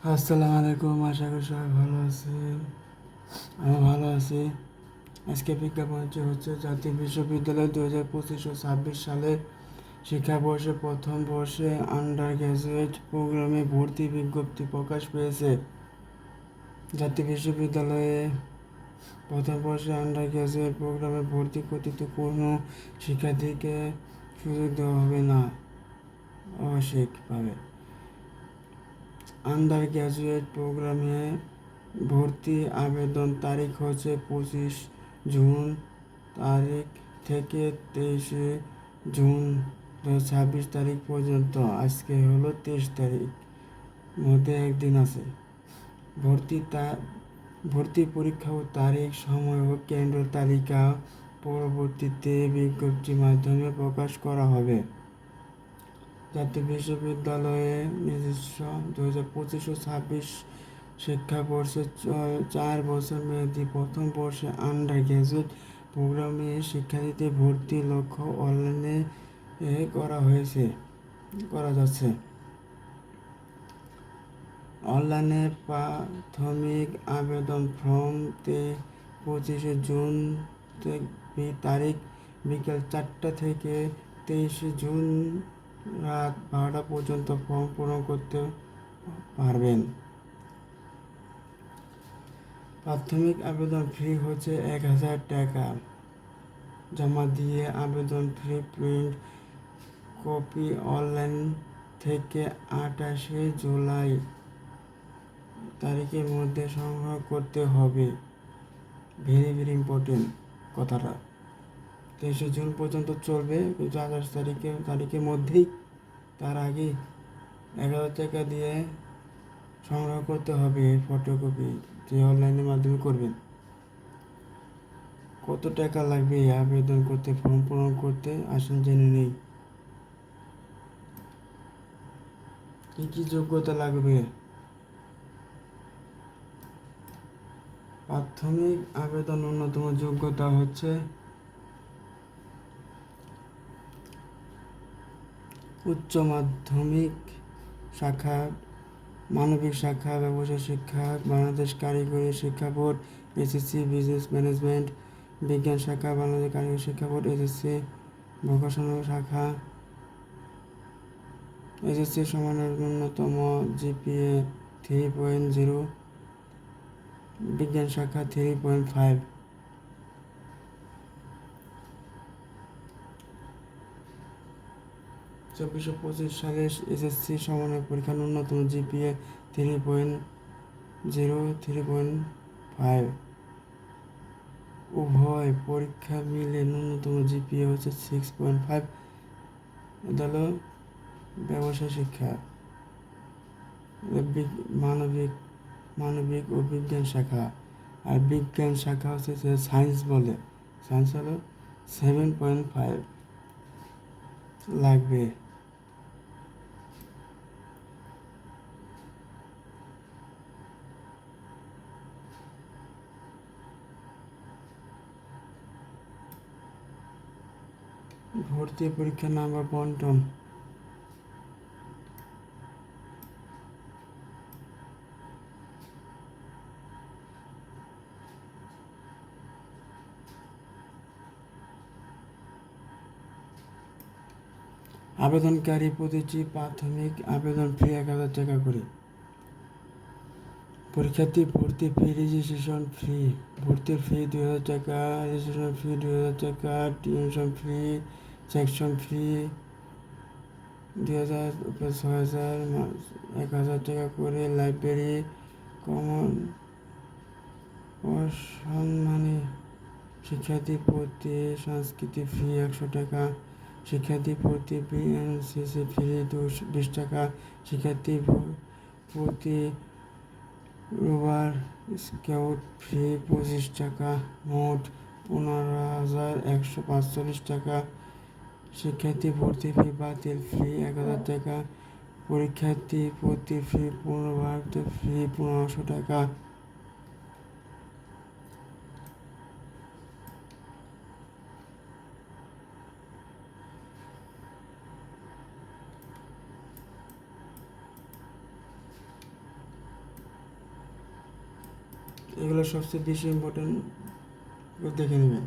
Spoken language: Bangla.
আসসালামু আলাইকুম, আশা করি সবাই ভালো আছেন। আমি ভালো আছি। আজকে বিজ্ঞাপনটি হচ্ছে জাতীয় বিশ্ববিদ্যালয় 2025-26 সালের শিক্ষাবর্ষে প্রথম বর্ষে আন্ডার গ্র্যাজুয়েট প্রোগ্রামে ভর্তি বিজ্ঞপ্তি প্রকাশ পেয়েছে। জাতীয় বিশ্ববিদ্যালয়ে প্রথম বর্ষে আন্ডার গ্র্যাজুয়েট প্রোগ্রামে ভর্তি করতে কোনো শিক্ষার্থীকে সুযোগ দেওয়া হবে না আবশ্যিকভাবে। আন্ডার গ্র্যাজুয়েট প্রোগ্রামে ভর্তি আবেদন তারিখ হচ্ছে 25 জুন তারিখ থেকে 23 জুন 2026 পর্যন্ত। আজকে হলো 23 তারিখ, মধ্যে একদিন আছে। ভর্তি পরীক্ষা ও তারিখ, সময় ও কেন্দ্র তালিকা পরবর্তীতে বিজ্ঞপ্তির মাধ্যমে প্রকাশ করা হবে। জাতীয় বিশ্ববিদ্যালয়ে নিজস্ব 2025-26 শিক্ষাবর্ষে 4 বছর মেয়াদী প্রথম বর্ষে আন্ডার গ্র্যাজুয়েট প্রোগ্রামে শিক্ষার্থীদের ভর্তির লক্ষ্য অনলাইনে করা যাচ্ছে। অনলাইনে প্রাথমিক আবেদন ফর্ম 25 জুন তারিখ বিকেল 4টা থেকে 23 জুন রাত 12টা পর্যন্ত ফর্ম পূরণ করতে পারবেন। প্রাথমিক আবেদন ফি হচ্ছে 1000 টাকা। জমা দিয়ে আবেদন ফি প্রিন্ট কপি অনলাইন থেকে 28 জুলাই তারিখের মধ্যে সংগ্রহ করতে হবে। ভেরি ভেরি ইম্পর্টেন্ট কথাটা। 23 জুন পর্যন্ত চলবে, কিন্তু 28 তারিখের মধ্যেই, তার আগে 1000 টাকা দিয়ে সংগ্রহ করতে হবে ফটোকপি, যে অনলাইনের মাধ্যমে করবেন। কত টাকা লাগবে আবেদন করতে, ফর্ম পূরণ করতে, আসুন জেনে নেই। কী কী যোগ্যতা লাগবে? প্রাথমিক আবেদন অন্যতম যোগ্যতা হচ্ছে উচ্চ মাধ্যমিক শাখা, মানবিক শাখা, ব্যবসায় শিক্ষা, বাংলাদেশ কারিগরি শিক্ষা বোর্ড, এসএসসি বিজনেস ম্যানেজমেন্ট, বিজ্ঞান শাখা, বাংলাদেশ কারিগরি শিক্ষা বোর্ড, এসএসসি ভোকেশনাল শাখা, এসএসসি সমানের ন্যূনতম জিপিএ 3.0, বিজ্ঞান শাখা 3.5। 24-25 সালে এসএসসি সমানের পরীক্ষা ন্যূনতম জিপিএ 3.0, 3.5। উভয় পরীক্ষা মিলে ন্যূনতম জিপিএ হচ্ছে 6.5। এটা হলো ব্যবসায় শিক্ষা। মানবিক ও বিজ্ঞান শাখা। আর বিজ্ঞান শাখা হচ্ছে সায়েন্স বলে, সায়েন্স হলো 7.5 লাগবে। ভর্তি পরীক্ষা নাম্বার বন্টন। আবেদনকারী প্রতিটি প্রাথমিক আবেদন ফি 1000 টাকা করে। পরীক্ষার্থী ভর্তি ফি, রেজিস্ট্রেশন ফি, ভর্তির ফি 2000 টাকা, রেজিস্ট্রেশন ফি 2000 টাকা, টিউশন ফি, সেকশন ফি 2000 6000, 1000 টাকা করে। লাইব্রেরি কমন ও সম্মানী শিক্ষার্থী প্রতি সংস্কৃতি ফি 100 টাকা, শিক্ষার্থী প্রতি বিএনসিসি ফি 20 টাকা, শিক্ষার্থী প্রতি রোভার স্কাউট ফি 25 টাকা, মোট 15,145 টাকা। শিক্ষার্থী ভর্তি ফি বাতিল ফি 1000 টাকা, পরীক্ষার্থী প্রতি ফি পুনর্ভুক্ত ফি 1500 টাকা। এগুলো সবচেয়ে বেশি ইম্পর্টেন্ট দেখে নেবেন।